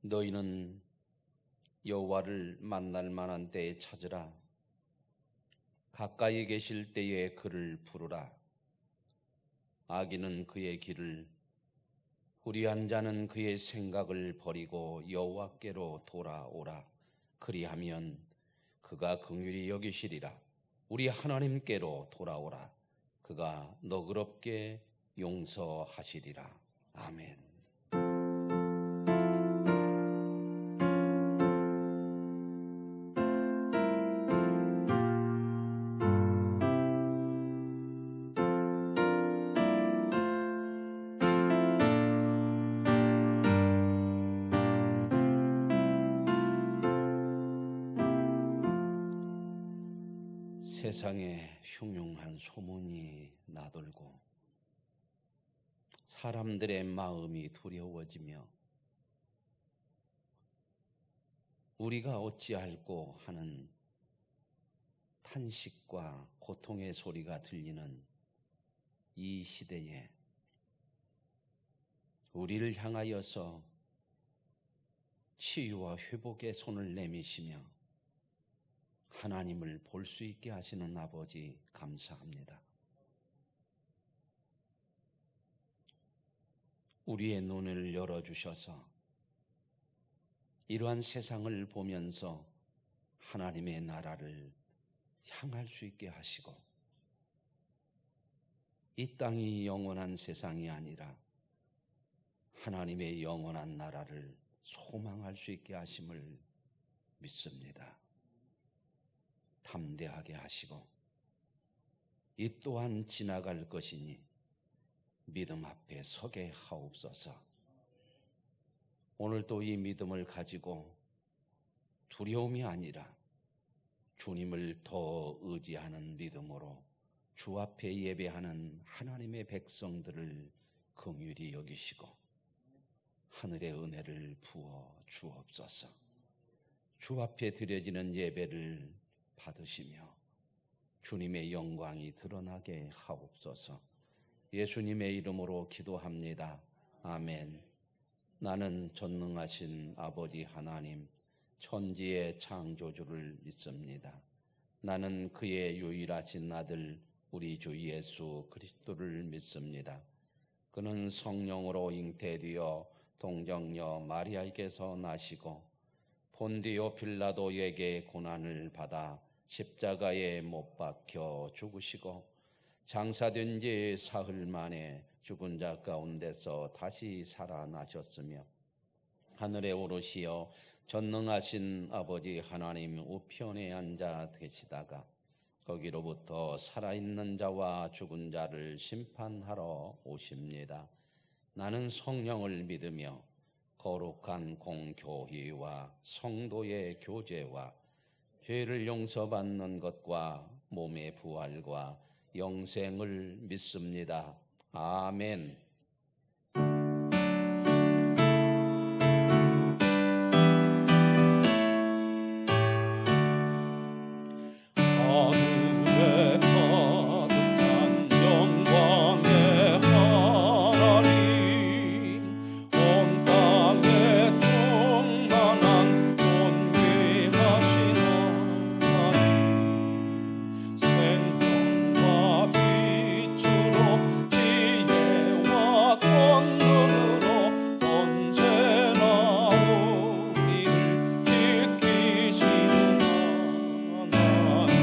너희는 여호와를 만날 만한 때에 찾으라. 가까이 계실 때에 그를 부르라. 악인은 그의 길을, 불의한 자는 그의 생각을 버리고 여호와께로 돌아오라. 그리하면 그가 긍휼히 여기시리라. 우리 하나님께로 돌아오라. 그가 너그럽게 용서하시리라. 아멘. 세상에 흉흉한 소문이 나돌고 사람들의 마음이 두려워지며 우리가 어찌할꼬 하는 탄식과 고통의 소리가 들리는 이 시대에 우리를 향하여서 치유와 회복의 손을 내미시며 하나님을 볼 수 있게 하시는 아버지 감사합니다. 우리의 눈을 열어주셔서 이러한 세상을 보면서 하나님의 나라를 향할 수 있게 하시고 이 땅이 영원한 세상이 아니라 하나님의 영원한 나라를 소망할 수 있게 하심을 믿습니다. 담대하게 하시고 이 또한 지나갈 것이니 믿음 앞에 서게 하옵소서. 오늘도 이 믿음을 가지고 두려움이 아니라 주님을 더 의지하는 믿음으로 주 앞에 예배하는 하나님의 백성들을 긍휼히 여기시고 하늘의 은혜를 부어 주옵소서. 주 앞에 드려지는 예배를 받으시며 주님의 영광이 드러나게 하옵소서. 예수님의 이름으로 기도합니다. 아멘. 나는 전능하신 아버지 하나님, 천지의 창조주를 믿습니다. 나는 그의 유일하신 아들 우리 주 예수 그리스도를 믿습니다. 그는 성령으로 잉태되어 동정녀 마리아에게서 나시고 본디오 빌라도에게 고난을 받아 십자가에 못 박혀 죽으시고 장사된 지 사흘 만에 죽은 자 가운데서 다시 살아나셨으며 하늘에 오르시어 전능하신 아버지 하나님 우편에 앉아 계시다가 거기로부터 살아있는 자와 죽은 자를 심판하러 오십니다. 나는 성령을 믿으며 거룩한 공교회와 성도의 교제와 죄를 용서받는 것과 몸의 부활과 영생을 믿습니다. 아멘. 하늘에 가득한 영광의 하나님, 온 땅에 충만한 존귀하신 하나님, 생명과 빛으로 지혜와 권능으로 언제나 우리를 지키시는 하나님,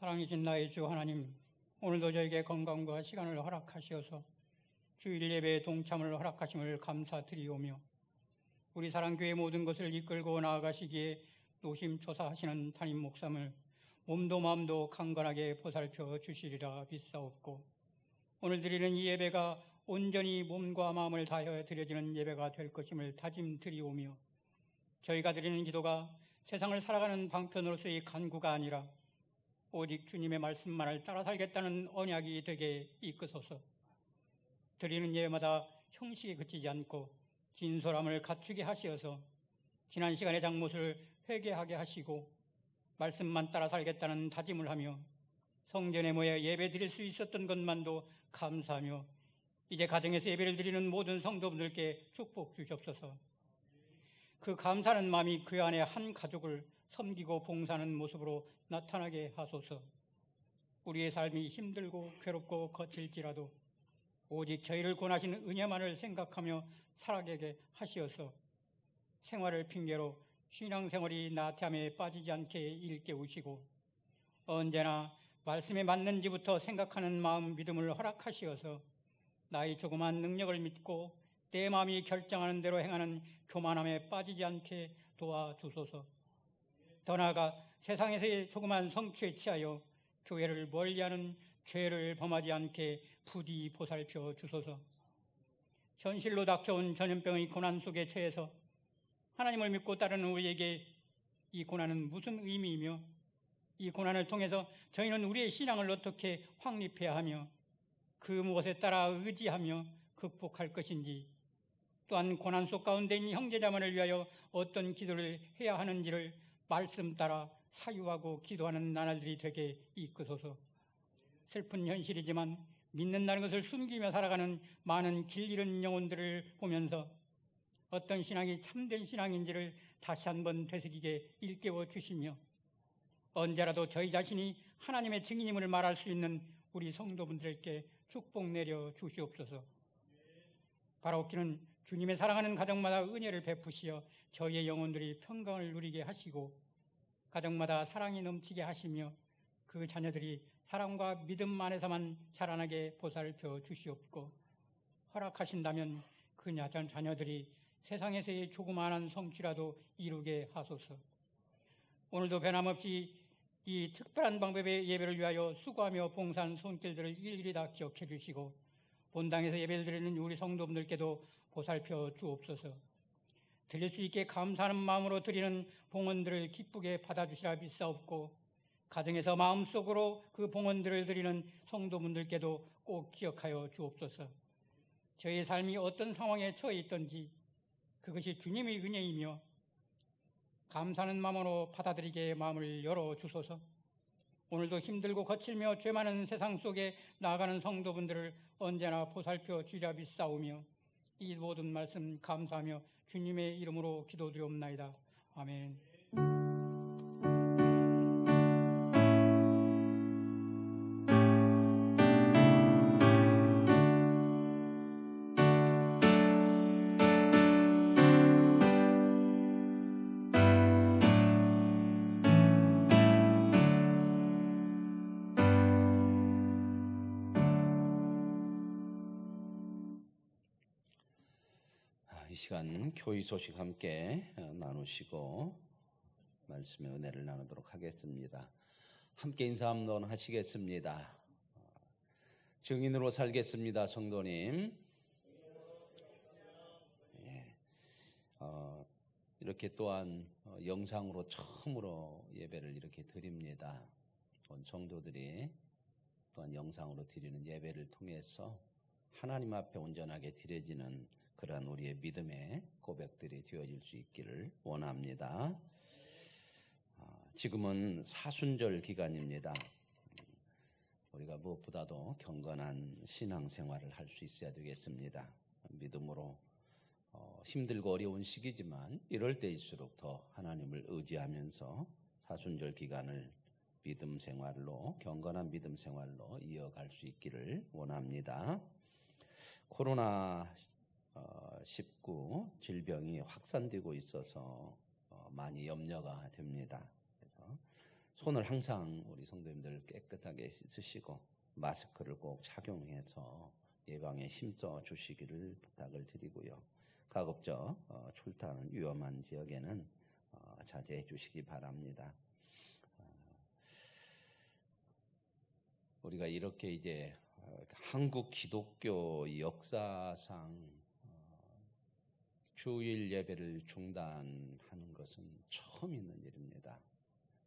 사랑이신 나의 주 하나님, 오늘도 저에게 건강과 시간을 허락하시어서 주일 예배에 동참을 허락하심을 감사드리오며, 우리 사랑교회 모든 것을 이끌고 나아가시기에 노심초사하시는 담임 목사님을 몸도 마음도 강건하게 보살펴 주시리라 믿사옵고, 오늘 드리는 이 예배가 온전히 몸과 마음을 다하여 드려지는 예배가 될 것임을 다짐드리오며, 저희가 드리는 기도가 세상을 살아가는 방편으로서의 간구가 아니라 오직 주님의 말씀만을 따라 살겠다는 언약이 되게 이끄소서. 드리는 예배마다 형식에 그치지 않고 진솔함을 갖추게 하시어서 지난 시간의 잘못을 회개하게 하시고 말씀만 따라 살겠다는 다짐을 하며 성전에 모여 예배 드릴 수 있었던 것만도 감사하며, 이제 가정에서 예배를 드리는 모든 성도분들께 축복 주시옵소서. 그 감사하는 마음이 그 안에 한 가족을 섬기고 봉사하는 모습으로 나타나게 하소서. 우리의 삶이 힘들고 괴롭고 거칠지라도 오직 저희를 구원하시는 은혜만을 생각하며 살아가게 하시어서 생활을 핑계로 신앙생활이 나태함에 빠지지 않게 일깨우시고, 언제나 말씀에 맞는지부터 생각하는 마음 믿음을 허락하시어서 나의 조그만 능력을 믿고 내 마음이 결정하는 대로 행하는 교만함에 빠지지 않게 도와주소서. 더 나아가 세상에서의 조그만 성취에 취하여 교회를 멀리하는 죄를 범하지 않게 부디 보살펴 주소서. 현실로 닥쳐온 전염병의 고난 속에 처해서 하나님을 믿고 따르는 우리에게 이 고난은 무슨 의미이며, 이 고난을 통해서 저희는 우리의 신앙을 어떻게 확립해야 하며 그 무엇에 따라 의지하며 극복할 것인지, 또한 고난 속 가운데 있는 형제자매를 위하여 어떤 기도를 해야 하는지를 말씀 따라 사유하고 기도하는 나날들이 되게 이끄소서. 슬픈 현실이지만 믿는다는 것을 숨기며 살아가는 많은 길 잃은 영혼들을 보면서 어떤 신앙이 참된 신앙인지를 다시 한번 되새기게 일깨워 주시며, 언제라도 저희 자신이 하나님의 증인임을 말할 수 있는 우리 성도분들께 축복 내려 주시옵소서. 바라옵기는 주님의 사랑하는 가정마다 은혜를 베푸시어 저희의 영혼들이 평강을 누리게 하시고 가정마다 사랑이 넘치게 하시며 그 자녀들이 사랑과 믿음 안에서만 자라나게 보살펴 주시옵고, 허락하신다면 그 자녀들이 세상에서의 조그마한 성취라도 이루게 하소서. 오늘도 변함없이 이 특별한 방법의 예배를 위하여 수고하며 봉사한 손길들을 일일이 다 기억해 주시고, 본당에서 예배를 드리는 우리 성도분들께도 보살펴 주옵소서. 드릴 수 있게 감사하는 마음으로 드리는 봉헌들을 기쁘게 받아주시라 믿사옵고, 가정에서 마음속으로 그 봉헌들을 드리는 성도분들께도 꼭 기억하여 주옵소서. 저희의 삶이 어떤 상황에 처해 있든지 그것이 주님의 은혜이며 감사하는 마음으로 받아들이게 마음을 열어주소서. 오늘도 힘들고 거칠며 죄 많은 세상 속에 나아가는 성도분들을 언제나 보살펴 주리라 믿사오며, 이 모든 말씀 감사하며 주님의 이름으로 기도드리옵나이다. 아멘. 이 시간 교회 소식 함께 나누시고 말씀의 은혜를 나누도록 하겠습니다. 함께 인사 한번 하시겠습니다. 증인으로 살겠습니다. 성도님. 예. 이렇게 또한 영상으로 처음으로 예배를 이렇게 드립니다. 온 성도들이 또한 영상으로 드리는 예배를 통해서 하나님 앞에 온전하게 드려지는 그러한 우리의 믿음의 고백들이 되어질 수 있기를 원합니다. 지금은 사순절 기간입니다. 우리가 무엇보다도 경건한 신앙생활을 할 수 있어야 되겠습니다. 믿음으로 힘들고 어려운 시기지만 이럴 때일수록 더 하나님을 의지하면서 사순절 기간을 믿음 생활로, 경건한 믿음 생활로 이어갈 수 있기를 원합니다. 코로나19 질병이 확산되고 있어서 많이 염려가 됩니다. 그래서 손을 항상 우리 성도님들 깨끗하게 씻으시고 마스크를 꼭 착용해서 예방에 힘써 주시기를 부탁을 드리고요. 가급적 출타하는 위험한 지역에는 자제해 주시기 바랍니다. 우리가 이렇게 이제 한국 기독교 역사상 주일 예배를 중단하는 것은 처음 있는 일입니다.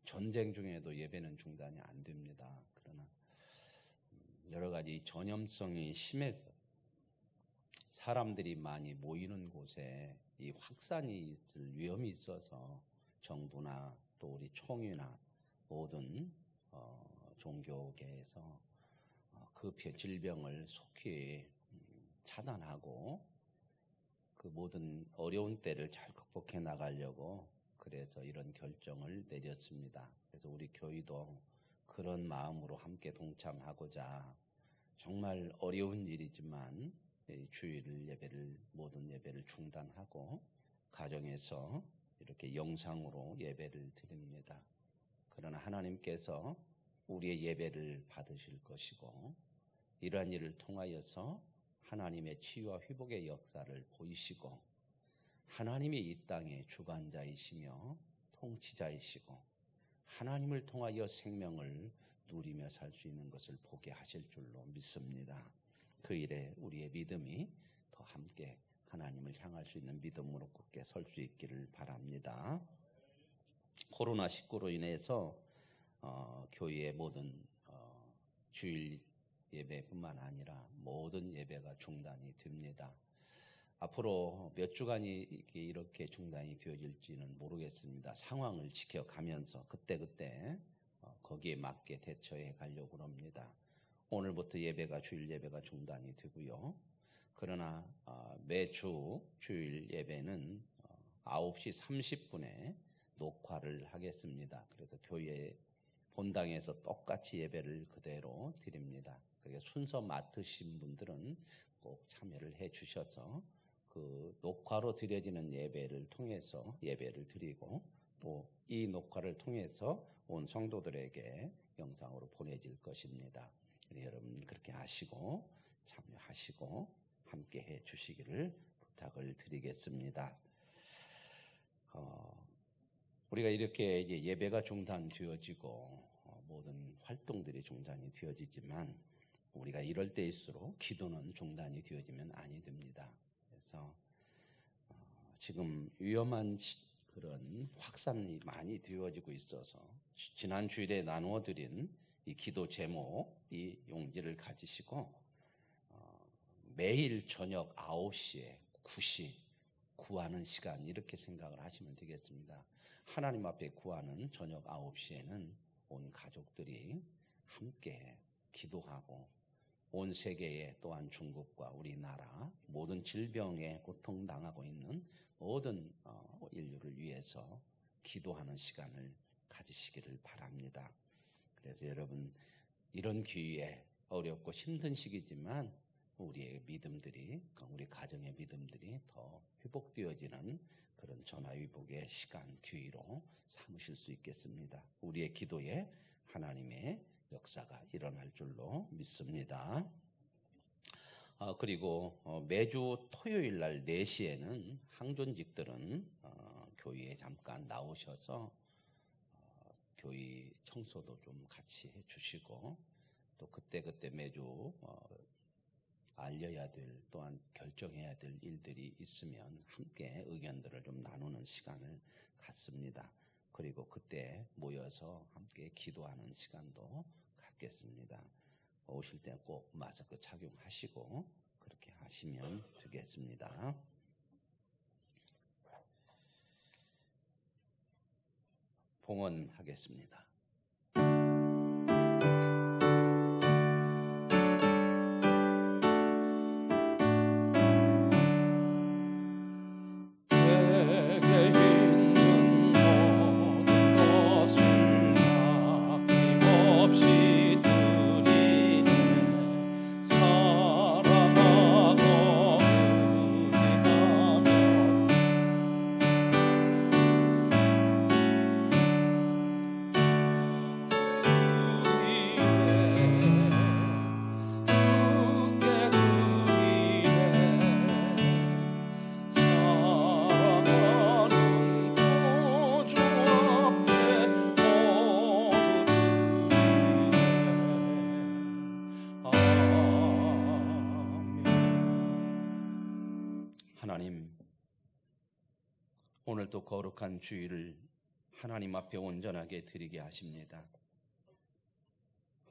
전쟁 중에도 예배는 중단이 안 됩니다. 그러나 여러 가지 전염성이 심해서 사람들이 많이 모이는 곳에 이 확산이 있을 위험이 있어서 정부나 또 우리 총회나 모든 종교계에서 그 질병을 속히 차단하고 그 모든 어려운 때를 잘 극복해 나가려고 그래서 이런 결정을 내렸습니다. 그래서 우리 교회도 그런 마음으로 함께 동참하고자 정말 어려운 일이지만 주일 예배를 모든 예배를 중단하고 가정에서 이렇게 영상으로 예배를 드립니다. 그러나 하나님께서 우리의 예배를 받으실 것이고 이러한 일을 통하여서 하나님의 치유와 회복의 역사를 보이시고 하나님이 이 땅의 주관자이시며 통치자이시고 하나님을 통하여 생명을 누리며 살 수 있는 것을 보게 하실 줄로 믿습니다. 그 일에 우리의 믿음이 더 함께 하나님을 향할 수 있는 믿음으로 굳게 설 수 있기를 바랍니다. 코로나19로 인해서 교회의 모든 주일 예배뿐만 아니라 모든 예배가 중단이 됩니다. 앞으로 몇 주간이 이렇게 중단이 되어질지는 모르겠습니다. 상황을 지켜가면서 그때그때 거기에 맞게 대처해 가려고 합니다. 오늘부터 주일 예배가 중단이 되고요. 그러나 매주 주일 예배는 9시 30분에 녹화를 하겠습니다. 그래서 교회 본당에서 똑같이 예배를 그대로 드립니다. 그래서 순서 맡으신 분들은 꼭 참여를 해 주셔서 그 녹화로 드려지는 예배를 통해서 예배를 드리고 또 이 녹화를 통해서 온 성도들에게 영상으로 보내질 것입니다. 여러분 그렇게 하시고 참여하시고 함께 해 주시기를 부탁을 드리겠습니다. 우리가 이렇게 이제 예배가 중단되어지고 모든 활동들이 중단이 되어지지만 우리가 이럴 때일수록 기도는 중단이 되어지면 아니 됩니다. 그래서 지금 위험한 그런 확산이 많이 되어지고 있어서 지난 주일에 나누어 드린 이 기도 제목, 이 용기를 가지시고 매일 저녁 9시에 9시 구하는 시간 이렇게 생각을 하시면 되겠습니다. 하나님 앞에 구하는 저녁 9시에는 온 가족들이 함께 기도하고 온 세계에 또한 중국과 우리나라 모든 질병에 고통당하고 있는 모든 인류를 위해서 기도하는 시간을 가지시기를 바랍니다. 그래서 여러분 이런 기회에 어렵고 힘든 시기지만 우리의 믿음들이 우리 가정의 믿음들이 더 회복되어지는 그런 전화위복의 시간 기회로 삼으실 수 있겠습니다. 우리의 기도에 하나님의 역사가 일어날 줄로 믿습니다. 그리고 매주 토요일 날 4시에는 항존직들은 교회에 잠깐 나오셔서 교회 청소도 좀 같이 해주시고 또 그때 매주 알려야 될 또한 결정해야 될 일들이 있으면 함께 의견들을 좀 나누는 시간을 갖습니다. 그리고 그때 모여서 함께 기도하는 시간도 갖겠습니다. 오실 때 꼭 마스크 착용하시고 그렇게 하시면 되겠습니다. 봉헌하겠습니다. 하나님, 오늘도 거룩한 주일을 하나님 앞에 온전하게 드리게 하십니다.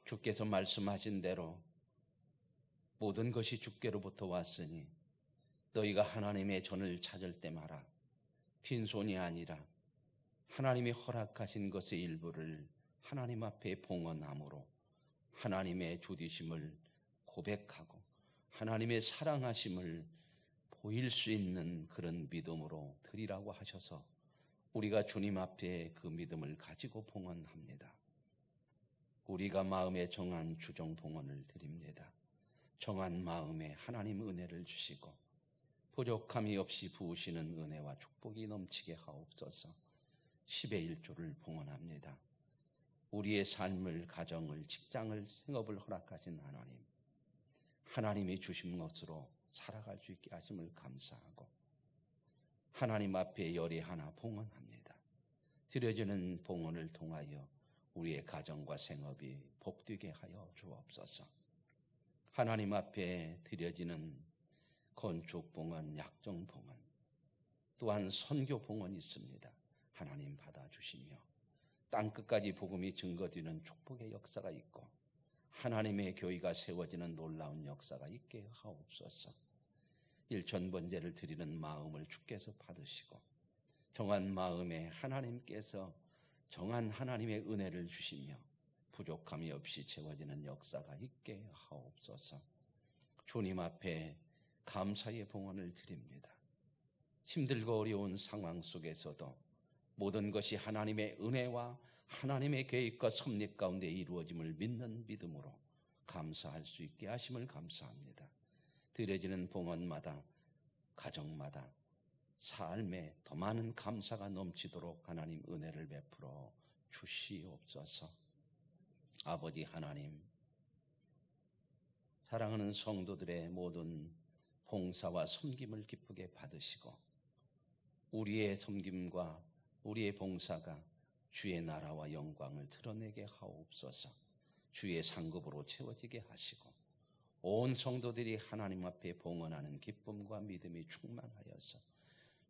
주께서 말씀하신 대로 모든 것이 주께로부터 왔으니 너희가 하나님의 전을 찾을 때마다 빈손이 아니라 하나님이 허락하신 것의 일부를 하나님 앞에 봉헌함으로 하나님의 주디심을 고백하고 하나님의 사랑하심을 보일 수 있는 그런 믿음으로 드리라고 하셔서 우리가 주님 앞에 그 믿음을 가지고 봉헌합니다. 우리가 마음에 정한 주정 봉헌을 드립니다. 정한 마음에 하나님 은혜를 주시고 부족함이 없이 부으시는 은혜와 축복이 넘치게 하옵소서. 10의 1조를 봉헌합니다. 우리의 삶을, 가정을, 직장을, 생업을 허락하신 하나님, 하나님이 주신 것으로 살아갈 수 있게 하심을 감사하고 하나님 앞에 열이 하나 봉헌합니다. 드려지는 봉헌을 통하여 우리의 가정과 생업이 복되게 하여 주옵소서. 하나님 앞에 드려지는 건축 봉헌, 약정 봉헌, 또한 선교 봉헌이 있습니다. 하나님 받아주시며 땅끝까지 복음이 증거되는 축복의 역사가 있고 하나님의 교회가 세워지는 놀라운 역사가 있게 하옵소서. 일천번제를 드리는 마음을 주께서 받으시고 정한 마음에 하나님께서 정한 하나님의 은혜를 주시며 부족함이 없이 채워지는 역사가 있게 하옵소서. 주님 앞에 감사의 봉헌을 드립니다. 힘들고 어려운 상황 속에서도 모든 것이 하나님의 은혜와 하나님의 계획과 섭리 가운데 이루어짐을 믿는 믿음으로 감사할 수 있게 하심을 감사합니다. 드려지는 봉헌마다 가정마다 삶에 더 많은 감사가 넘치도록 하나님 은혜를 베풀어 주시옵소서. 아버지 하나님, 사랑하는 성도들의 모든 봉사와 섬김을 기쁘게 받으시고 우리의 섬김과 우리의 봉사가 주의 나라와 영광을 드러내게 하옵소서. 주의 상급으로 채워지게 하시고 온 성도들이 하나님 앞에 봉헌하는 기쁨과 믿음이 충만하여서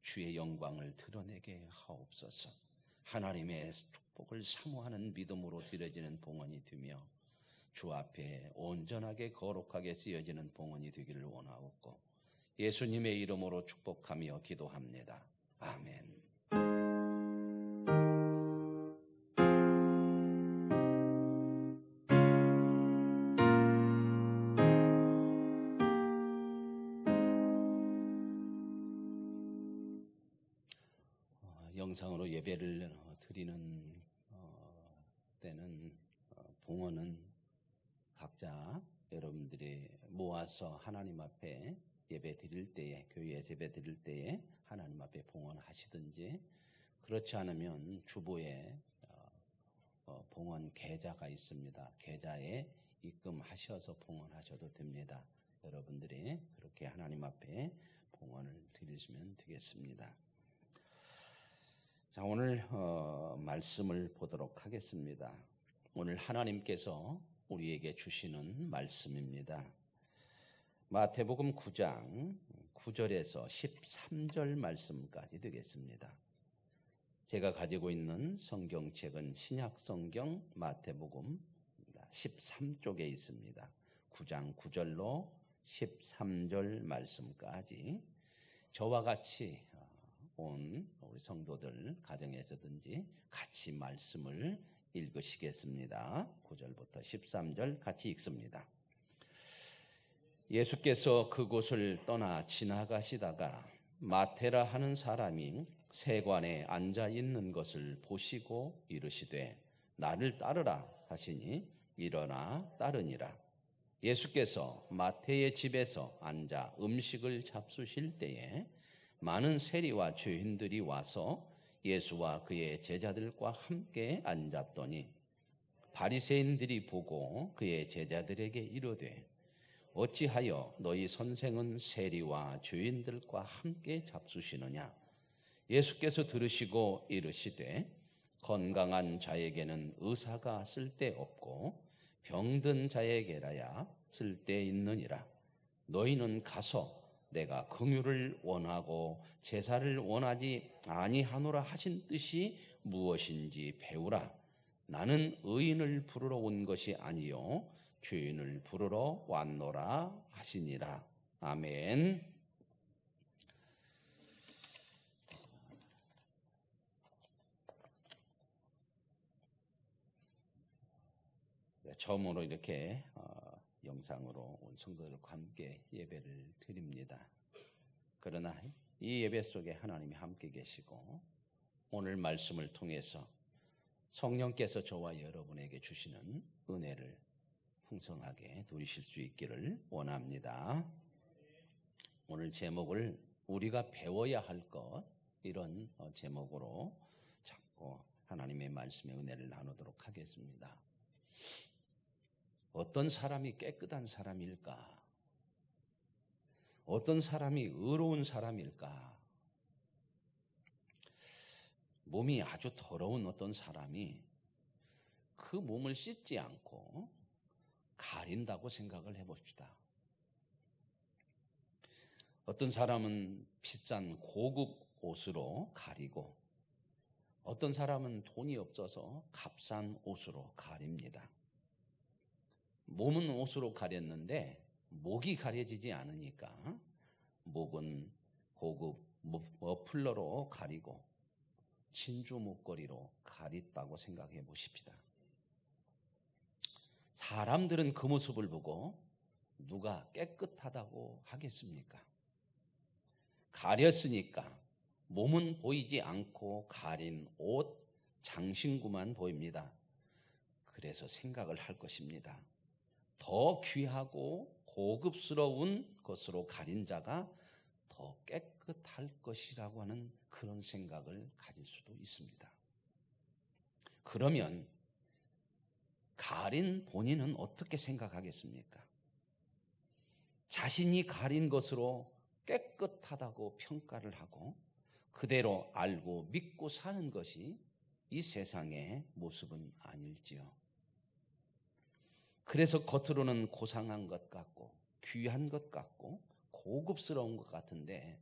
주의 영광을 드러내게 하옵소서. 하나님의 축복을 사모하는 믿음으로 드려지는 봉헌이 되며 주 앞에 온전하게 거룩하게 쓰여지는 봉헌이 되기를 원하옵고 예수님의 이름으로 축복하며 기도합니다. 아멘. 영상으로 예배를 드리는 때는 봉헌은 각자 여러분들이 모아서 하나님 앞에 예배 드릴 때에, 교회에서 예배 드릴 때에 하나님 앞에 봉헌하시든지, 그렇지 않으면 주보에 봉헌 계좌가 있습니다. 계좌에 입금하셔서 봉헌하셔도 됩니다. 여러분들이 그렇게 하나님 앞에 봉헌을 드리시면 되겠습니다. 자, 오늘 말씀을 보도록 하겠습니다. 오늘 하나님께서 우리에게 주시는 말씀입니다. 마태복음 9장 9절에서 13절 말씀까지 되겠습니다. 제가 가지고 있는 성경책은 신약성경 마태복음 13쪽에 있습니다. 9장 9절로 13절 말씀까지 저와 같이 온 우리 성도들 가정에서든지 같이 말씀을 읽으시겠습니다. 9절부터 13절 같이 읽습니다. 예수께서 그곳을 떠나 지나가시다가 마태라 하는 사람이 세관에 앉아 있는 것을 보시고 이르시되 나를 따르라 하시니 일어나 따르니라. 예수께서 마태의 집에서 앉아 음식을 잡수실 때에 많은 세리와 죄인들이 와서 예수와 그의 제자들과 함께 앉았더니 바리새인들이 보고 그의 제자들에게 이르되 어찌하여 너희 선생은 세리와 죄인들과 함께 잡수시느냐? 예수께서 들으시고 이르시되 건강한 자에게는 의사가 쓸데없고 병든 자에게라야 쓸데있느니라. 너희는 가서 내가 긍휼을 원하고 제사를 원하지 아니하노라 하신 뜻이 무엇인지 배우라. 나는 의인을 부르러 온 것이 아니요 죄인을 부르러 왔노라 하시니라. 아멘. 처음으로 이렇게 영상으로 온 성도들과 함께 예배를 드립니다. 그러나 이 예배 속에 하나님이 함께 계시고 오늘 말씀을 통해서 성령께서 저와 여러분에게 주시는 은혜를 풍성하게 누리실 수 있기를 원합니다. 오늘 제목을 우리가 배워야 할 것, 이런 제목으로 잡고 하나님의 말씀의 은혜를 나누도록 하겠습니다. 어떤 사람이 깨끗한 사람일까? 어떤 사람이 의로운 사람일까? 몸이 아주 더러운 어떤 사람이 그 몸을 씻지 않고 가린다고 생각을 해봅시다. 어떤 사람은 비싼 고급 옷으로 가리고 어떤 사람은 돈이 없어서 값싼 옷으로 가립니다. 몸은 옷으로 가렸는데 목이 가려지지 않으니까 목은 고급 머플러로 가리고 진주 목걸이로 가렸다고 생각해 보십시다. 사람들은 그 모습을 보고 누가 깨끗하다고 하겠습니까? 가렸으니까 몸은 보이지 않고 가린 옷, 장신구만 보입니다. 그래서 생각을 할 것입니다. 더 귀하고 고급스러운 것으로 가린 자가 더 깨끗할 것이라고 하는 그런 생각을 가질 수도 있습니다. 그러면 가린 본인은 어떻게 생각하겠습니까? 자신이 가린 것으로 깨끗하다고 평가를 하고 그대로 알고 믿고 사는 것이 이 세상의 모습은 아닐지요. 그래서 겉으로는 고상한 것 같고 귀한 것 같고 고급스러운 것 같은데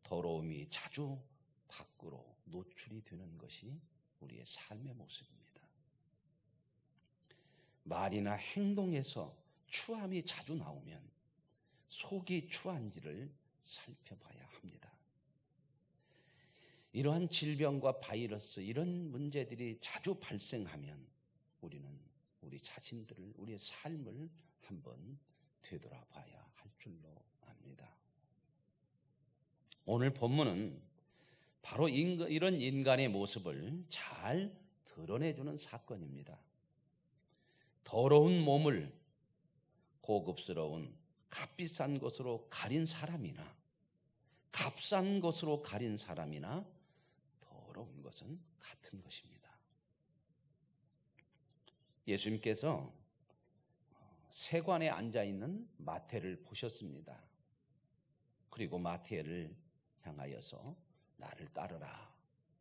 더러움이 자주 밖으로 노출이 되는 것이 우리의 삶의 모습입니다. 말이나 행동에서 추함이 자주 나오면 속이 추한지를 살펴봐야 합니다. 이러한 질병과 바이러스, 이런 문제들이 자주 발생하면 우리는 우리 자신들을, 우리의 삶을 한번 되돌아봐야 할 줄로 압니다. 오늘 본문은 바로 이런 인간의 모습을 잘 드러내주는 사건입니다. 더러운 몸을 고급스러운 값비싼 것으로 가린 사람이나 값싼 것으로 가린 사람이나 더러운 것은 같은 것입니다. 예수님께서 세관에 앉아있는 마태를 보셨습니다. 그리고 마태를 향하여서 나를 따르라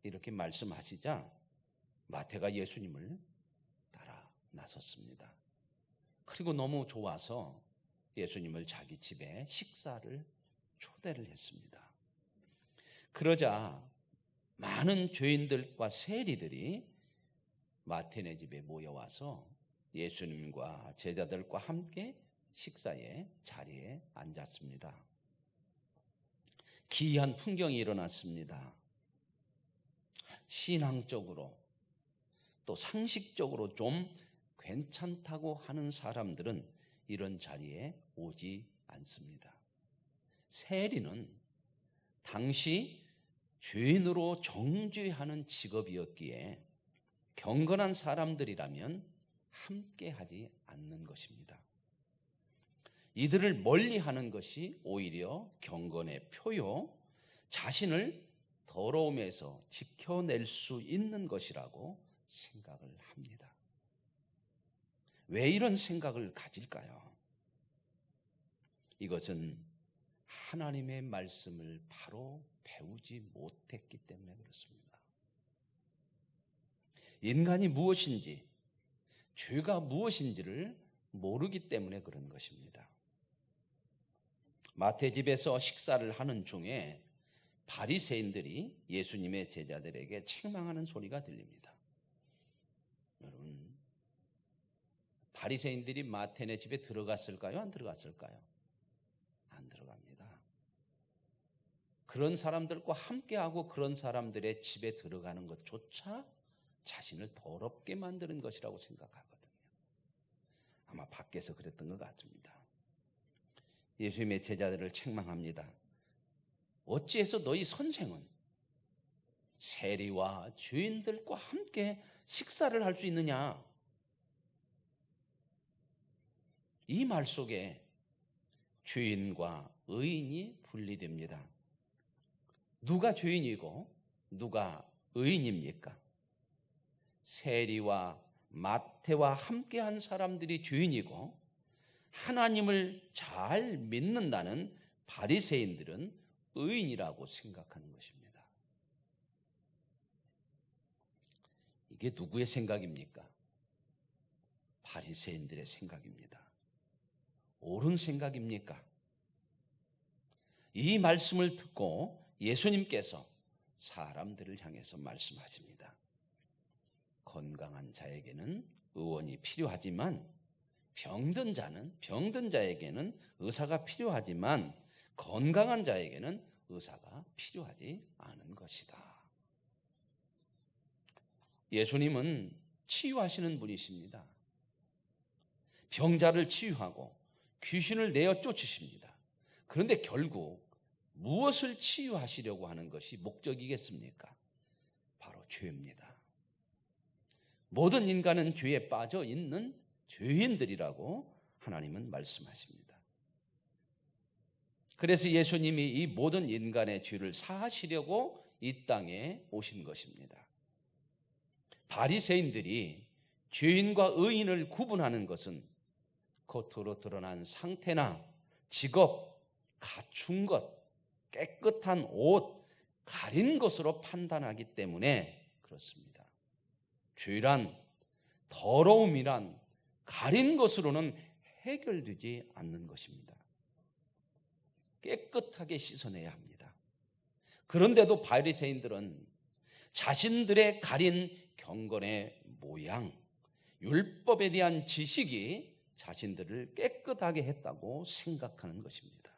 이렇게 말씀하시자 마태가 예수님을 따라 나섰습니다. 그리고 너무 좋아서 예수님을 자기 집에 식사를 초대를 했습니다. 그러자 많은 죄인들과 세리들이 마태네 집에 모여와서 예수님과 제자들과 함께 식사의 자리에 앉았습니다. 기이한 풍경이 일어났습니다. 신앙적으로 또 상식적으로 좀 괜찮다고 하는 사람들은 이런 자리에 오지 않습니다. 세리는 당시 죄인으로 정죄하는 직업이었기에 경건한 사람들이라면 함께하지 않는 것입니다. 이들을 멀리하는 것이 오히려 경건의 표요, 자신을 더러움에서 지켜낼 수 있는 것이라고 생각을 합니다. 왜 이런 생각을 가질까요? 이것은 하나님의 말씀을 바로 배우지 못했기 때문에 그렇습니다. 인간이 무엇인지, 죄가 무엇인지를 모르기 때문에 그런 것입니다. 마태 집에서 식사를 하는 중에 바리새인들이 예수님의 제자들에게 책망하는 소리가 들립니다. 여러분, 바리새인들이 마태네 집에 들어갔을까요? 안 들어갔을까요? 안 들어갑니다. 그런 사람들과 함께하고 그런 사람들의 집에 들어가는 것조차 자신을 더럽게 만드는 것이라고 생각하거든요. 아마 밖에서 그랬던 것 같습니다. 예수님의 제자들을 책망합니다. 어찌해서 너희 선생은 세리와 죄인들과 함께 식사를 할 수 있느냐? 이 말 속에 죄인과 의인이 분리됩니다. 누가 죄인이고 누가 의인입니까? 세리와 마태와 함께한 사람들이 죄인이고 하나님을 잘 믿는다는 바리새인들은 의인이라고 생각하는 것입니다. 이게 누구의 생각입니까? 바리새인들의 생각입니다. 옳은 생각입니까? 이 말씀을 듣고 예수님께서 사람들을 향해서 말씀하십니다. 건강한 자에게는 의원이 필요하지만 병든 자에게는 의사가 필요하지만 건강한 자에게는 의사가 필요하지 않은 것이다. 예수님은 치유하시는 분이십니다. 병자를 치유하고 귀신을 내어 쫓으십니다. 그런데 결국 무엇을 치유하시려고 하는 것이 목적이겠습니까? 바로 죄입니다. 모든 인간은 죄에 빠져 있는 죄인들이라고 하나님은 말씀하십니다. 그래서 예수님이 이 모든 인간의 죄를 사하시려고 이 땅에 오신 것입니다. 바리새인들이 죄인과 의인을 구분하는 것은 겉으로 드러난 상태나 직업, 갖춘 것, 깨끗한 옷, 가린 것으로 판단하기 때문에 그렇습니다. 죄란, 더러움이란 가린 것으로는 해결되지 않는 것입니다. 깨끗하게 씻어내야 합니다. 그런데도 바리새인들은 자신들의 가린 경건의 모양, 율법에 대한 지식이 자신들을 깨끗하게 했다고 생각하는 것입니다.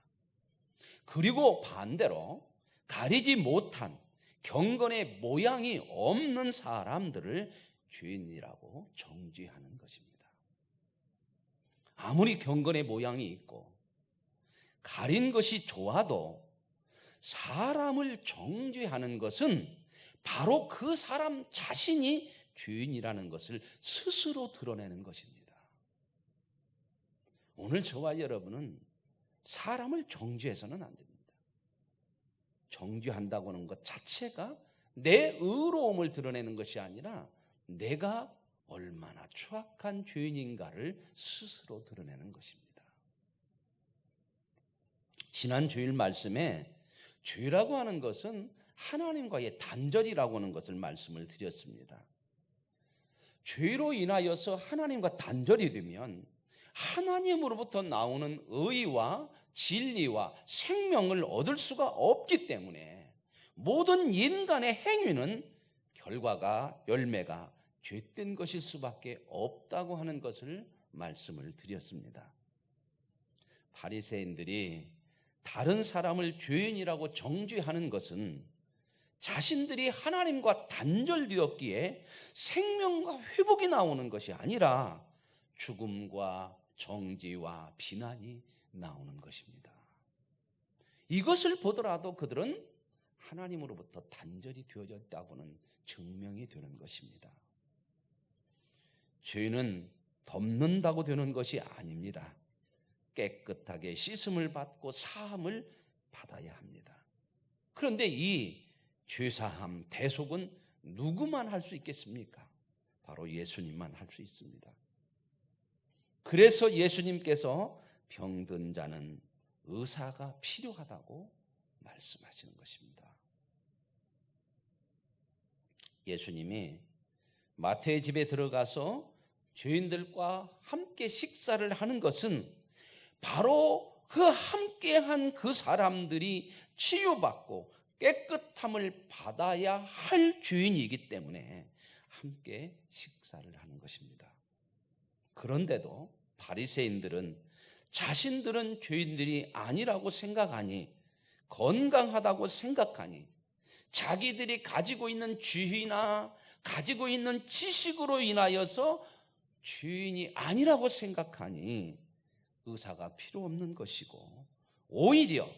그리고 반대로 가리지 못한 경건의 모양이 없는 사람들을 죄인이라고 정죄하는 것입니다. 아무리 경건의 모양이 있고 가린 것이 좋아도 사람을 정죄하는 것은 바로 그 사람 자신이 죄인이라는 것을 스스로 드러내는 것입니다. 오늘 저와 여러분은 사람을 정죄해서는 안 됩니다. 정죄한다고 하는 것 자체가 내 의로움을 드러내는 것이 아니라 내가 얼마나 추악한 죄인인가를 스스로 드러내는 것입니다. 지난 주일 말씀에 죄라고 하는 것은 하나님과의 단절이라고 하는 것을 말씀을 드렸습니다. 죄로 인하여서 하나님과 단절이 되면 하나님으로부터 나오는 의와 진리와 생명을 얻을 수가 없기 때문에 모든 인간의 행위는 결과가, 열매가 죄된 것일 수밖에 없다고 하는 것을 말씀을 드렸습니다. 바리새인들이 다른 사람을 죄인이라고 정죄하는 것은 자신들이 하나님과 단절되었기에 생명과 회복이 나오는 것이 아니라 죽음과 정죄와 비난이 나오는 것입니다. 이것을 보더라도 그들은 하나님으로부터 단절이 되어졌다고는 증명이 되는 것입니다. 죄는 덮는다고 되는 것이 아닙니다. 깨끗하게 씻음을 받고 사함을 받아야 합니다. 그런데 이 죄사함, 대속은 누구만 할 수 있겠습니까? 바로 예수님만 할 수 있습니다. 그래서 예수님께서 병든 자는 의사가 필요하다고 말씀하시는 것입니다. 예수님이 마태의 집에 들어가서 죄인들과 함께 식사를 하는 것은 바로 그 함께한 그 사람들이 치유받고 깨끗함을 받아야 할 주인이기 때문에 함께 식사를 하는 것입니다. 그런데도 바리새인들은 자신들은 죄인들이 아니라고 생각하니, 건강하다고 생각하니, 자기들이 가지고 있는 지위나 가지고 있는 지식으로 인하여서 죄인이 아니라고 생각하니 의사가 필요 없는 것이고, 오히려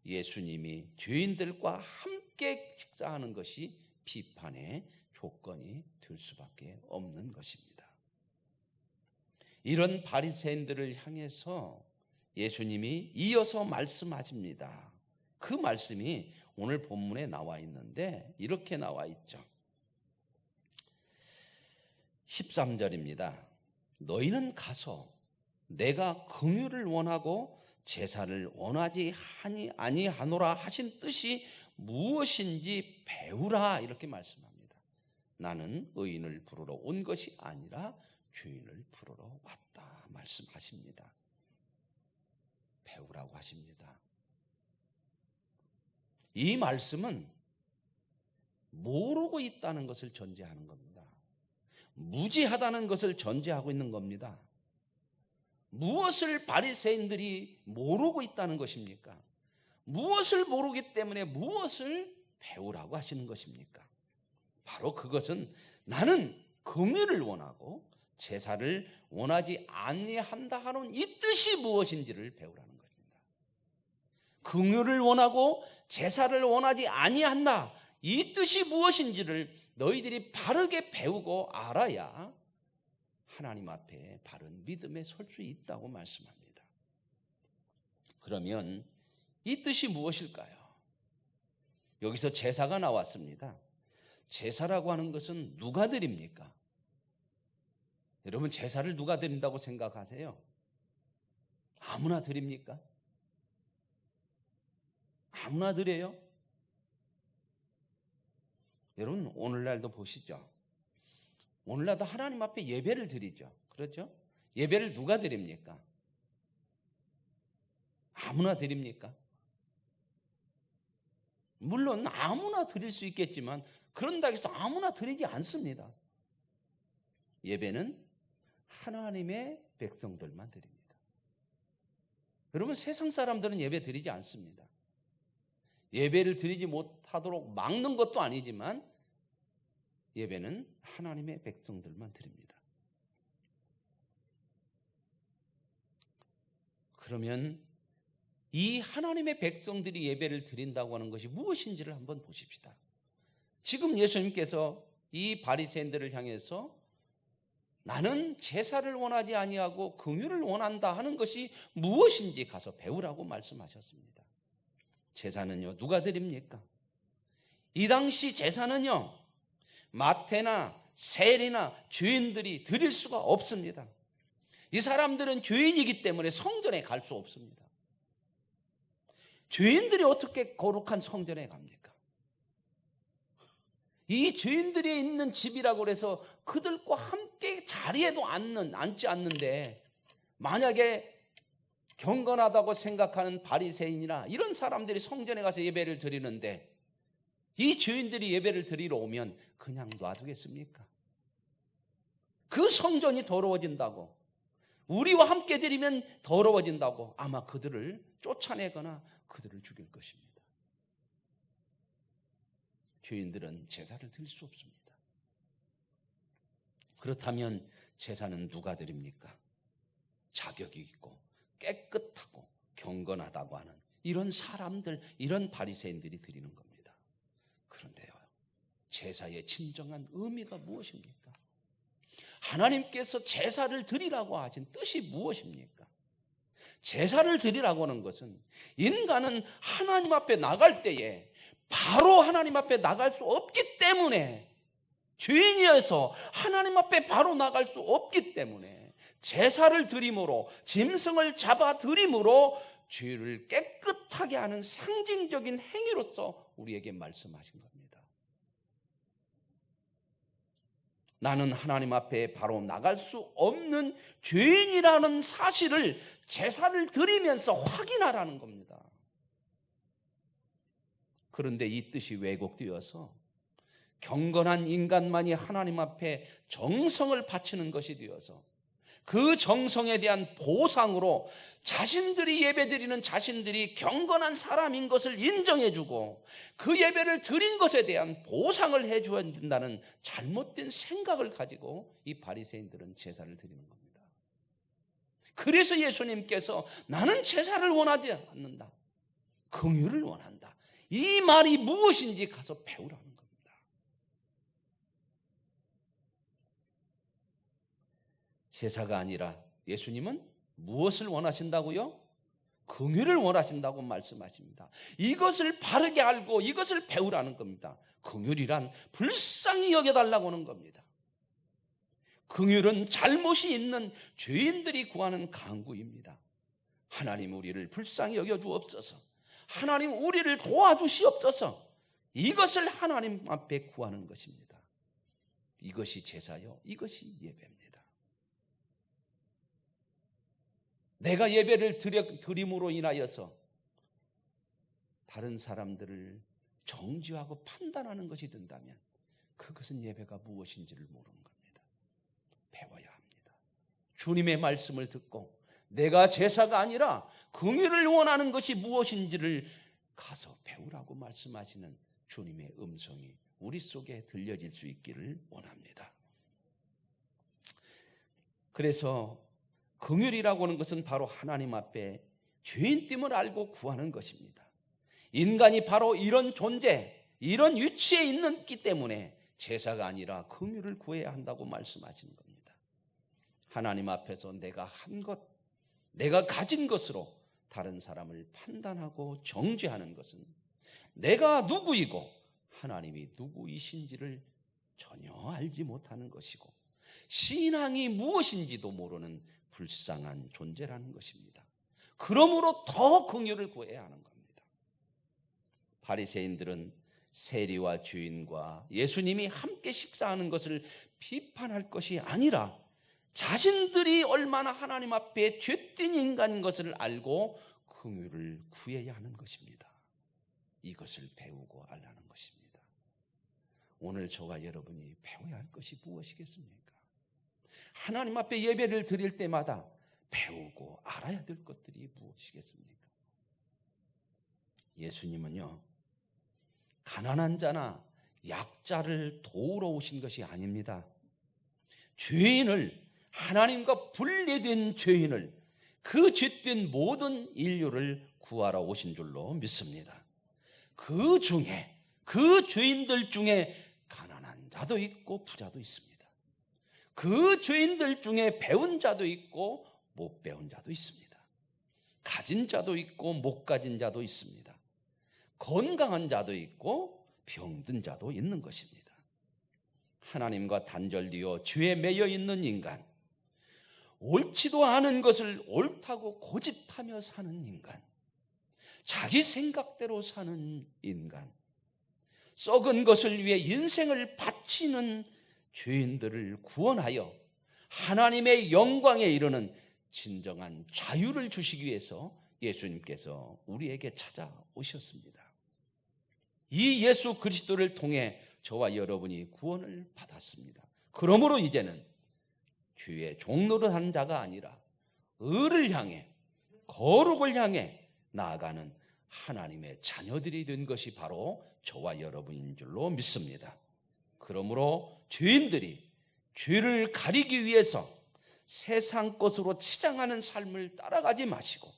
예수님이 죄인들과 함께 식사하는 것이 비판의 조건이 될 수밖에 없는 것입니다. 이런 바리새인들을 향해서 예수님이 이어서 말씀하십니다. 그 말씀이 오늘 본문에 나와 있는데 이렇게 나와 있죠. 13절입니다. 너희는 가서 내가 긍휼을 원하고 제사를 원하지 아니하노라 하신 뜻이 무엇인지 배우라, 이렇게 말씀합니다. 나는 의인을 부르러 온 것이 아니라 죄인을 부르러 왔다 말씀하십니다. 배우라고 하십니다. 이 말씀은 모르고 있다는 것을 전제하는 겁니다. 무지하다는 것을 전제하고 있는 겁니다. 무엇을 바리새인들이 모르고 있다는 것입니까? 무엇을 모르기 때문에 무엇을 배우라고 하시는 것입니까? 바로 그것은 나는 긍휼을 원하고 제사를 원하지 아니한다 하는 이 뜻이 무엇인지를 배우라는 것입니다. 긍휼을 원하고 제사를 원하지 아니한다, 이 뜻이 무엇인지를 너희들이 바르게 배우고 알아야 하나님 앞에 바른 믿음에 설 수 있다고 말씀합니다. 그러면 이 뜻이 무엇일까요? 여기서 제사가 나왔습니다. 제사라고 하는 것은 누가 드립니까? 여러분, 제사를 누가 드린다고 생각하세요? 아무나 드립니까? 아무나 드려요? 여러분, 오늘날도 보시죠. 오늘날도 하나님 앞에 예배를 드리죠. 그렇죠? 예배를 누가 드립니까? 아무나 드립니까? 물론 아무나 드릴 수 있겠지만 그런다고 해서 아무나 드리지 않습니다. 예배는 하나님의 백성들만 드립니다. 여러분, 세상 사람들은 예배 드리지 않습니다. 예배를 드리지 못하도록 막는 것도 아니지만 예배는 하나님의 백성들만 드립니다. 그러면 이 하나님의 백성들이 예배를 드린다고 하는 것이 무엇인지를 한번 보십시다. 지금 예수님께서 이 바리새인들을 향해서 나는 제사를 원하지 아니하고 긍휼을 원한다 하는 것이 무엇인지 가서 배우라고 말씀하셨습니다. 제사는요, 누가 드립니까? 이 당시 제사는요, 마태나 세리나 죄인들이 드릴 수가 없습니다. 이 사람들은 죄인이기 때문에 성전에 갈 수 없습니다. 죄인들이 어떻게 거룩한 성전에 갑니까? 이 죄인들이 있는 집이라고 해서 그들과 함께 자리에도 앉지 않는데, 만약에 경건하다고 생각하는 바리새인이나 이런 사람들이 성전에 가서 예배를 드리는데 이 죄인들이 예배를 드리러 오면 그냥 놔두겠습니까? 그 성전이 더러워진다고, 우리와 함께 드리면 더러워진다고 아마 그들을 쫓아내거나 그들을 죽일 것입니다. 죄인들은 제사를 드릴 수 없습니다. 그렇다면 제사는 누가 드립니까? 자격이 있고 깨끗하고 경건하다고 하는 이런 사람들, 이런 바리새인들이 드리는 겁니다. 그런데요, 제사의 진정한 의미가 무엇입니까? 하나님께서 제사를 드리라고 하신 뜻이 무엇입니까? 제사를 드리라고 하는 것은 인간은 하나님 앞에 나갈 때에 바로 하나님 앞에 나갈 수 없기 때문에, 죄인이어서 하나님 앞에 바로 나갈 수 없기 때문에 제사를 드림으로, 짐승을 잡아 드림으로 죄를 깨끗하게 하는 상징적인 행위로서 우리에게 말씀하신 겁니다. 나는 하나님 앞에 바로 나갈 수 없는 죄인이라는 사실을 제사를 드리면서 확인하라는 겁니다. 그런데 이 뜻이 왜곡되어서 경건한 인간만이 하나님 앞에 정성을 바치는 것이 되어서 그 정성에 대한 보상으로 자신들이 예배드리는 자신들이 경건한 사람인 것을 인정해주고 그 예배를 드린 것에 대한 보상을 해줘야 된다는 잘못된 생각을 가지고 이 바리새인들은 제사를 드리는 겁니다. 그래서 예수님께서 나는 제사를 원하지 않는다, 긍휼을 원한다, 이 말이 무엇인지 가서 배우라는 겁니다. 제사가 아니라 예수님은 무엇을 원하신다고요? 긍휼을 원하신다고 말씀하십니다. 이것을 바르게 알고 이것을 배우라는 겁니다. 긍휼이란 불쌍히 여겨달라고 하는 겁니다. 긍휼은 잘못이 있는 죄인들이 구하는 간구입니다. 하나님 우리를 불쌍히 여겨주옵소서, 하나님 우리를 도와주시옵소서, 이것을 하나님 앞에 구하는 것입니다. 이것이 제사요, 이것이 예배입니다. 내가 예배를 드림으로 인하여서 다른 사람들을 정죄하고 판단하는 것이 된다면 그것은 예배가 무엇인지를 모르는 겁니다. 배워야 합니다. 주님의 말씀을 듣고 내가 제사가 아니라 긍휼을 원하는 것이 무엇인지를 가서 배우라고 말씀하시는 주님의 음성이 우리 속에 들려질 수 있기를 원합니다. 그래서 긍휼이라고 하는 것은 바로 하나님 앞에 죄인됨을 알고 구하는 것입니다. 인간이 바로 이런 존재, 이런 위치에 있기 때문에 제사가 아니라 긍휼을 구해야 한다고 말씀하시는 겁니다. 하나님 앞에서 내가 한 것, 내가 가진 것으로 다른 사람을 판단하고 정죄하는 것은 내가 누구이고 하나님이 누구이신지를 전혀 알지 못하는 것이고 신앙이 무엇인지도 모르는 불쌍한 존재라는 것입니다. 그러므로 더 긍휼을 구해야 하는 겁니다. 바리새인들은 세리와 주인과 예수님이 함께 식사하는 것을 비판할 것이 아니라 자신들이 얼마나 하나님 앞에 죄된 인간인 것을 알고 긍휼을 구해야 하는 것입니다. 이것을 배우고 알라는 것입니다. 오늘 저와 여러분이 배워야 할 것이 무엇이겠습니까? 하나님 앞에 예배를 드릴 때마다 배우고 알아야 될 것들이 무엇이겠습니까? 예수님은요, 가난한 자나 약자를 도우러 오신 것이 아닙니다. 죄인을, 하나님과 분리된 죄인을, 그 죄된 모든 인류를 구하러 오신 줄로 믿습니다. 그 중에, 그 죄인들 중에 가난한 자도 있고 부자도 있습니다. 그 죄인들 중에 배운 자도 있고 못 배운 자도 있습니다. 가진 자도 있고 못 가진 자도 있습니다. 건강한 자도 있고 병든 자도 있는 것입니다. 하나님과 단절되어 죄에 매여 있는 인간, 옳지도 않은 것을 옳다고 고집하며 사는 인간, 자기 생각대로 사는 인간, 썩은 것을 위해 인생을 바치는 죄인들을 구원하여 하나님의 영광에 이르는 진정한 자유를 주시기 위해서 예수님께서 우리에게 찾아오셨습니다. 이 예수 그리스도를 통해 저와 여러분이 구원을 받았습니다. 그러므로 이제는 죄의 종노릇 하는 자가 아니라 의를 향해, 거룩을 향해 나아가는 하나님의 자녀들이 된 것이 바로 저와 여러분인 줄로 믿습니다. 그러므로 죄인들이 죄를 가리기 위해서 세상 것으로 치장하는 삶을 따라가지 마시고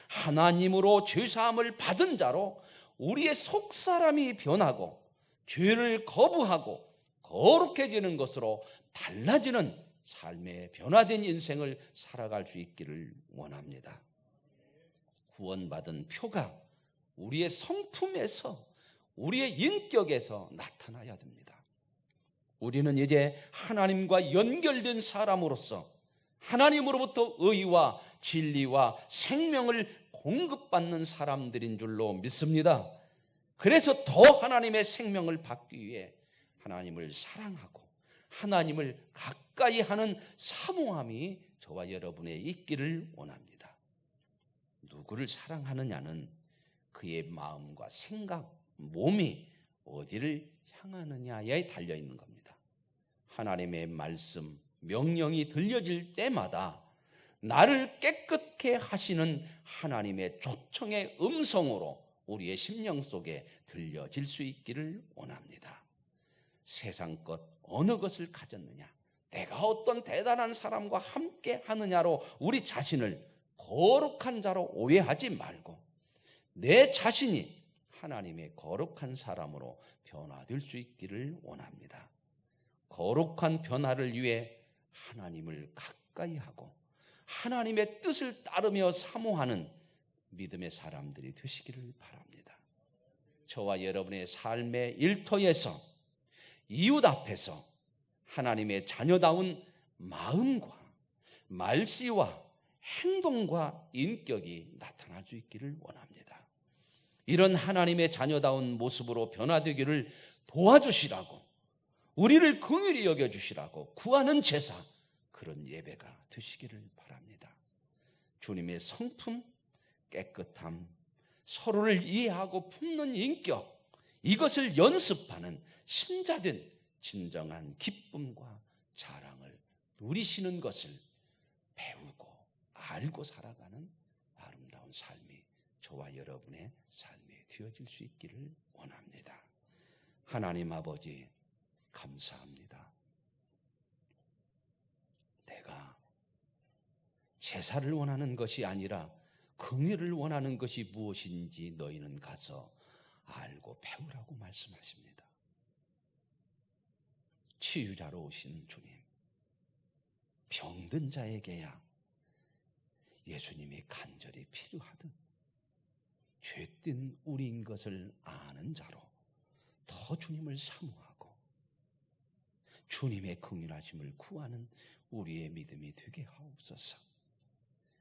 하나님으로 죄사함을 받은 자로 우리의 속사람이 변하고 죄를 거부하고 거룩해지는 것으로 달라지는 삶의 변화된 인생을 살아갈 수 있기를 원합니다. 구원받은 표가 우리의 성품에서, 우리의 인격에서 나타나야 됩니다. 우리는 이제 하나님과 연결된 사람으로서 하나님으로부터 의와 진리와 생명을 공급받는 사람들인 줄로 믿습니다. 그래서 더 하나님의 생명을 받기 위해 하나님을 사랑하고 하나님을 가까이 하는 사모함이 저와 여러분의 있기를 원합니다. 누구를 사랑하느냐는 그의 마음과 생각, 몸이 어디를 향하느냐에 달려있는 겁니다. 하나님의 말씀, 명령이 들려질 때마다 나를 깨끗게 하시는 하나님의 초청의 음성으로 우리의 심령 속에 들려질 수 있기를 원합니다. 세상 것 어느 것을 가졌느냐, 내가 어떤 대단한 사람과 함께 하느냐로 우리 자신을 거룩한 자로 오해하지 말고 내 자신이 하나님의 거룩한 사람으로 변화될 수 있기를 원합니다. 거룩한 변화를 위해 하나님을 가까이 하고 하나님의 뜻을 따르며 사모하는 믿음의 사람들이 되시기를 바랍니다. 저와 여러분의 삶의 일터에서 이웃 앞에서 하나님의 자녀다운 마음과 말씨와 행동과 인격이 나타날 수 있기를 원합니다. 이런 하나님의 자녀다운 모습으로 변화되기를 도와주시라고, 우리를 긍휼히 여겨주시라고 구하는 제사, 그런 예배가 되시기를 바랍니다. 주님의 성품, 깨끗함, 서로를 이해하고 품는 인격, 이것을 연습하는 신자된 진정한 기쁨과 자랑을 누리시는 것을 배우고 알고 살아가는 아름다운 삶이 저와 여러분의 삶이 되어질 수 있기를 원합니다. 하나님 아버지, 감사합니다. 내가 제사를 원하는 것이 아니라 긍휼을 원하는 것이 무엇인지 너희는 가서 알고 배우라고 말씀하십니다. 치유자로 오신 주님, 병든 자에게야 예수님이 간절히 필요하듯 죄된 우리인 것을 아는 자로 더 주님을 사모하고 주님의 긍휼하심을 구하는 우리의 믿음이 되게 하옵소서.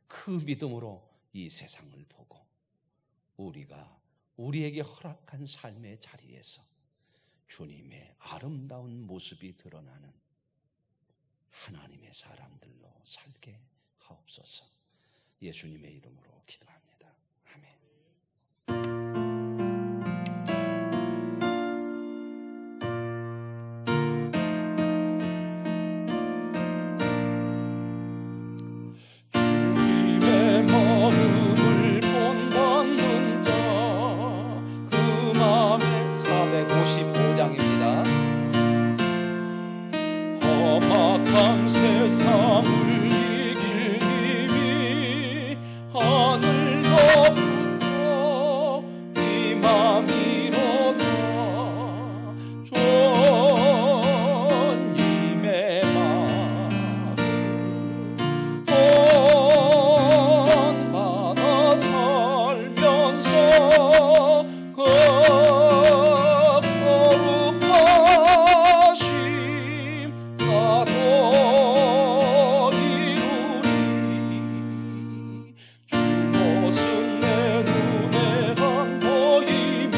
그 믿음으로 이 세상을 보고 우리가 우리에게 허락한 삶의 자리에서 주님의 아름다운 모습이 드러나는 하나님의 사람들로 살게 하옵소서. 예수님의 이름으로 기도합니다. 아멘. 주님의 마음을 본받는 자, 그 마음에 455장입니다. 험악한 세상을 이길 힘이 하늘로부터 임함이로다. 주님의 마음 본받아 살면서 그 거룩하심 나도 이루리. 주 것은 내 눈에 안 보이며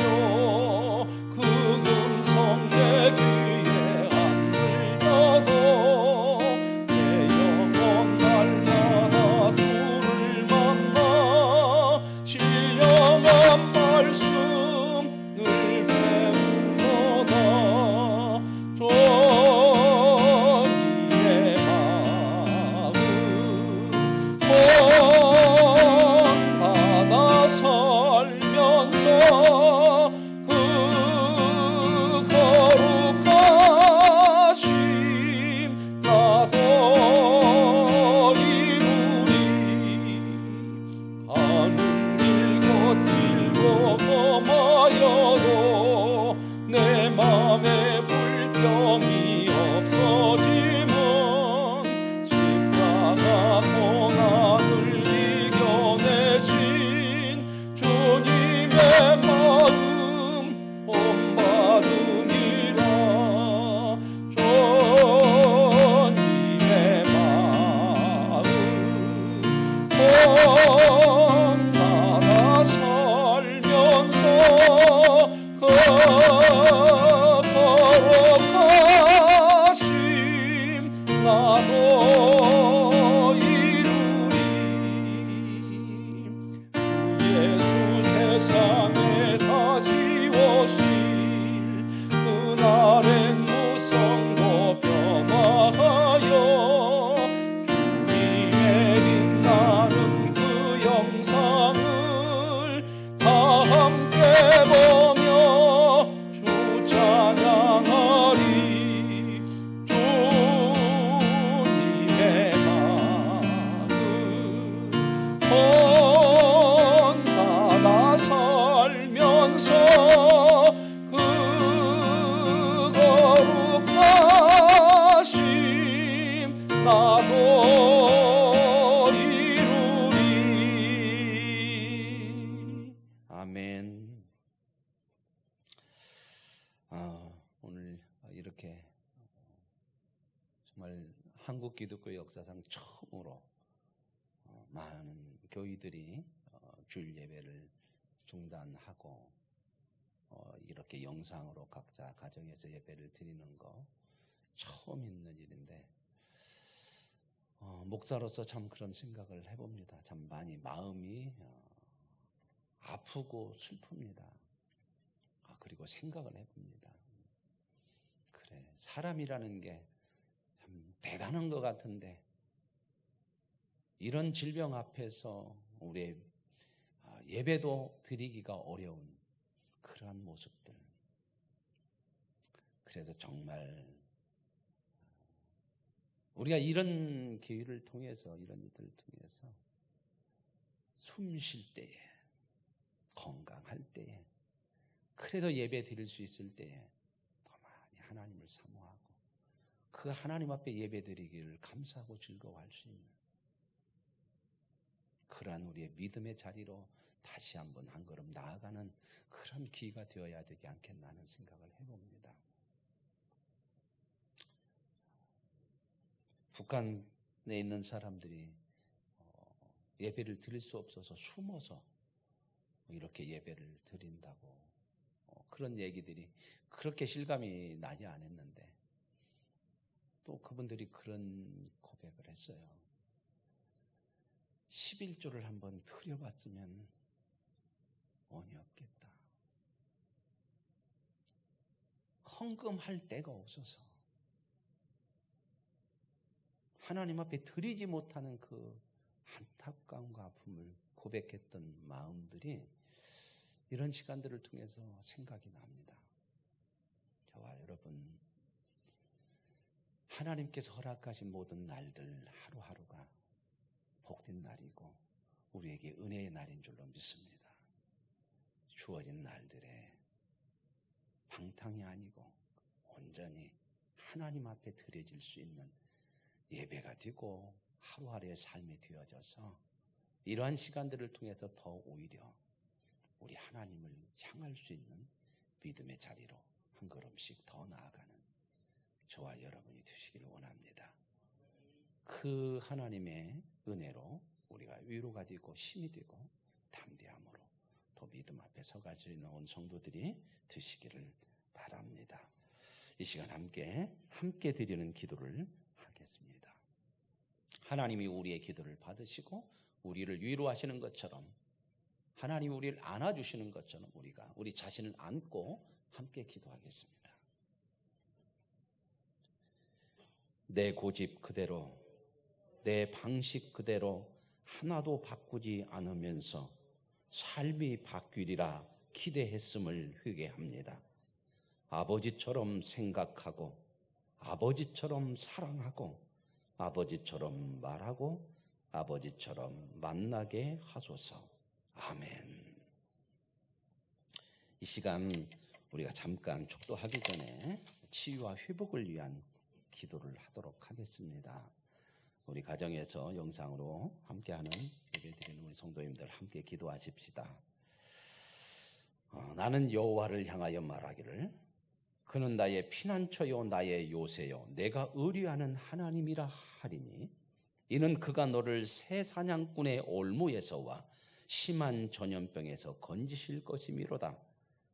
그 음성 내 귀에 안 들려도 내 영혼 날마다 주를 만나 신령한 말씀 늘 배우노다. 주님의 마음 본받아 살면서 그 거룩하심 나도 이루리. 가는 길 거칠고 험하여도 내 맘에 불평이 없어짐은 십자가 고난을 이겨내신 주님의 마음 본받음이라. 주님의 마음 본받아 살면서 아멘. 오늘 이렇게 정말 한국 기독교 역사상 처음으로 많은 교회들이 주일 예배를 중단하고 이렇게 영상으로 각자 가정에서 예배를 드리는 거 처음 있는 일인데 목사로서 참 그런 생각을 해봅니다. 참 많이 마음이 아프고 슬픕니다. 그리고 생각을 해봅니다. 그래, 사람이라는 게 참 대단한 것 같은데 이런 질병 앞에서 우리의 예배도 드리기가 어려운 그러한 모습들. 그래서 정말 우리가 이런 기회를 통해서, 이런 일들을 통해서 숨 쉴 때에, 건강할 때에, 그래도 예배 드릴 수 있을 때에 더 많이 하나님을 사모하고 그 하나님 앞에 예배 드리기를 감사하고 즐거워할 수 있는 그러한 우리의 믿음의 자리로 다시 한번 한 걸음 나아가는 그런 기회가 되어야 되지 않겠나 하는 생각을 해봅니다. 북한에 있는 사람들이 예배를 드릴 수 없어서 숨어서 이렇게 예배를 드린다고 그런 얘기들이 그렇게 실감이 나지 않았는데 또 그분들이 그런 고백을 했어요. 11조를 한번 드려봤으면 원이 없겠다. 헌금할 데가 없어서 하나님 앞에 드리지 못하는 그 안타까움과 아픔을 고백했던 마음들이 이런 시간들을 통해서 생각이 납니다. 저와 여러분, 하나님께서 허락하신 모든 날들 하루하루가 복된 날이고 우리에게 은혜의 날인 줄로 믿습니다. 주어진 날들에 방탕이 아니고 온전히 하나님 앞에 드려질 수 있는 예배가 되고 하루하루의 삶이 되어져서 이러한 시간들을 통해서 더 오히려 우리 하나님을 향할 수 있는 믿음의 자리로 한 걸음씩 더 나아가는 저와 여러분이 되시기를 원합니다. 그 하나님의 은혜로 우리가 위로가 되고 힘이 되고 담대함으로 더 믿음 앞에 서갈 수 있는 온 성도들이 되시기를 바랍니다. 이 시간 함께 드리는 기도를 하겠습니다. 하나님이 우리의 기도를 받으시고 우리를 위로하시는 것처럼 하나님이 우리를 안아주시는 것처럼 우리가 우리 자신을 안고 함께 기도하겠습니다. 내 고집 그대로, 내 방식 그대로 하나도 바꾸지 않으면서 삶이 바뀌리라 기대했음을 회개합니다. 아버지처럼 생각하고 아버지처럼 사랑하고 아버지처럼 말하고 아버지처럼 만나게 하소서. 아멘. 이 시간 우리가 잠깐 축도하기 전에 치유와 회복을 위한 기도를 하도록 하겠습니다. 우리 가정에서 영상으로 함께하는 예배드리는 우리 성도님들 함께 기도하십시다. 나는 여호와를 향하여 말하기를 그는 나의 피난처요 나의 요새요 내가 의뢰하는 하나님이라 하리니 이는 그가 너를 새 사냥꾼의 올무에서와 심한 전염병에서 건지실 것이미로다.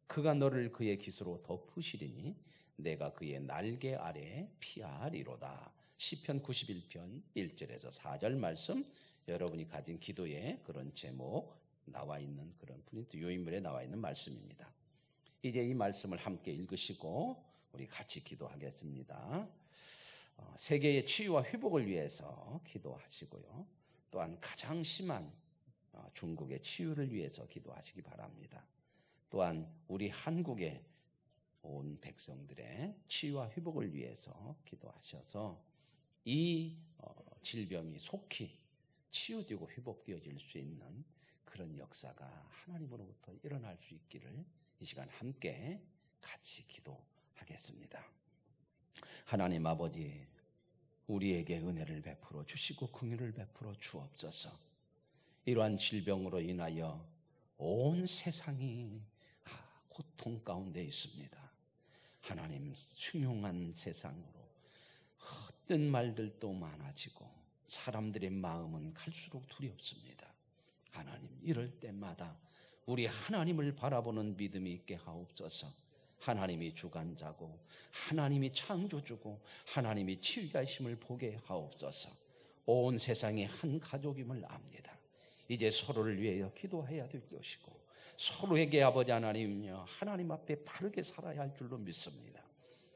그가 너를 그의 깃으로 덮으시리니 내가 그의 날개 아래에 피하리로다. 시편 91편 1절에서 4절 말씀, 여러분이 가진 기도에 그런 제목 나와 있는 그런 프린트 요인물에 나와 있는 말씀입니다. 이제 이 말씀을 함께 읽으시고 우리 같이 기도하겠습니다. 세계의 치유와 회복을 위해서 기도하시고요. 또한 가장 심한 중국의 치유를 위해서 기도하시기 바랍니다. 또한 우리 한국의 온 백성들의 치유와 회복을 위해서 기도하셔서 이 질병이 속히 치유되고 회복되어질 수 있는 그런 역사가 하나님으로부터 일어날 수 있기를 이 시간 함께 같이 기도하겠습니다. 하나님 아버지, 우리에게 은혜를 베풀어 주시고 긍휼을 베풀어 주옵소서. 이러한 질병으로 인하여 온 세상이 고통 가운데 있습니다. 하나님, 흉흉한 세상으로 헛된 말들도 많아지고 사람들의 마음은 갈수록 두렵습니다. 하나님, 이럴 때마다 우리 하나님을 바라보는 믿음이 있게 하옵소서. 하나님이 주관자고 하나님이 창조주고 하나님이 치유하심을 보게 하옵소서. 온 세상이 한 가족임을 압니다. 이제 서로를 위하여 기도해야 될 것이고 서로에게 아버지 하나님요, 하나님 앞에 바르게 살아야 할 줄로 믿습니다.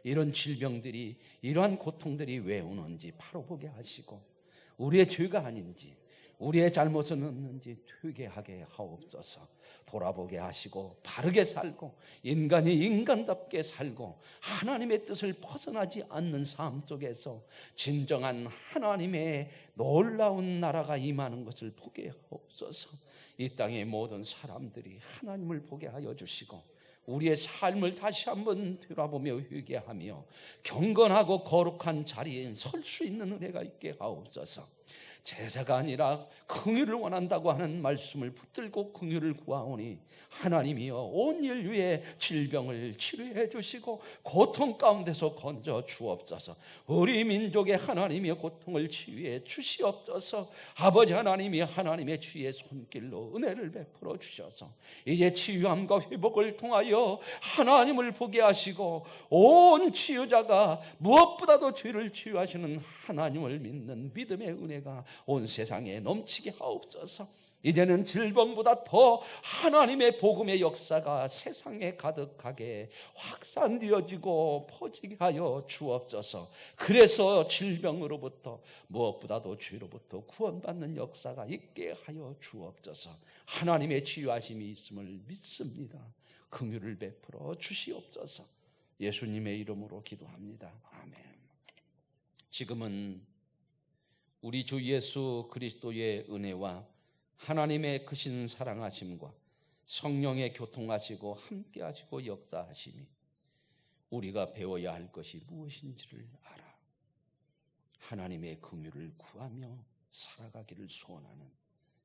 이런 질병들이, 이러한 고통들이 왜 오는지 바로 보게 하시고 우리의 죄가 아닌지, 우리의 잘못은 없는지 회개하게 하옵소서. 돌아보게 하시고 바르게 살고 인간이 인간답게 살고 하나님의 뜻을 벗어나지 않는 삶 속에서 진정한 하나님의 놀라운 나라가 임하는 것을 보게 하옵소서. 이 땅의 모든 사람들이 하나님을 보게 하여 주시고 우리의 삶을 다시 한번 돌아보며 회개하며 경건하고 거룩한 자리에 설 수 있는 은혜가 있게 하옵소서. 제자가 아니라 긍휼을 원한다고 하는 말씀을 붙들고 긍휼을 구하오니 하나님이여 온 인류의 질병을 치료해 주시고 고통 가운데서 건져 주옵소서. 우리 민족의 하나님의 고통을 치유해 주시옵소서. 아버지 하나님이 하나님의 주의 손길로 은혜를 베풀어 주셔서 이제 치유함과 회복을 통하여 하나님을 보게 하시고 온 치유자가 무엇보다도 죄를 치유하시는 하나님을 믿는 믿음의 은혜가 온 세상에 넘치게 하옵소서. 이제는 질병보다 더 하나님의 복음의 역사가 세상에 가득하게 확산되어지고 퍼지게 하여 주옵소서. 그래서 질병으로부터 무엇보다도 죄로부터 구원받는 역사가 있게 하여 주옵소서. 하나님의 치유하심이 있음을 믿습니다. 긍휼을 베풀어 주시옵소서. 예수님의 이름으로 기도합니다. 아멘. 지금은 우리 주 예수 그리스도의 은혜와 하나님의 크신 사랑하심과 성령의 교통하시고 함께하시고 역사하심이 우리가 배워야 할 것이 무엇인지를 알아 하나님의 긍휼을 구하며 살아가기를 소원하는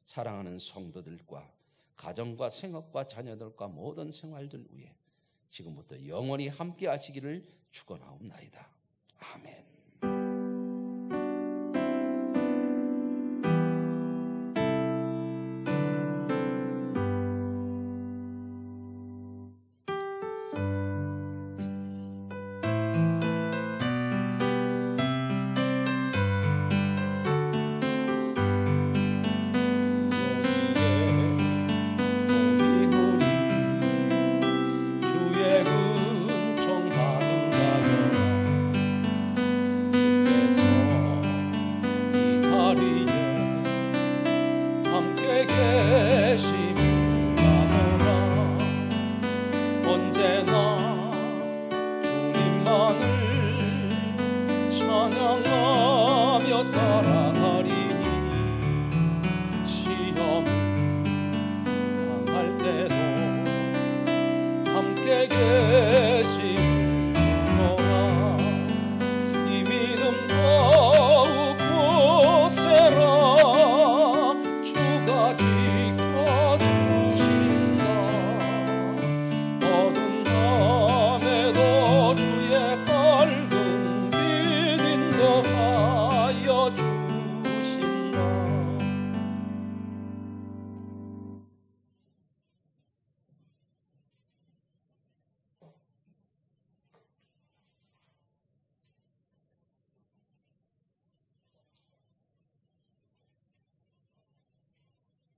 사랑하는 성도들과 가정과 생업과 자녀들과 모든 생활들 위해 지금부터 영원히 함께하시기를 축원하옵나이다. 아멘. 함께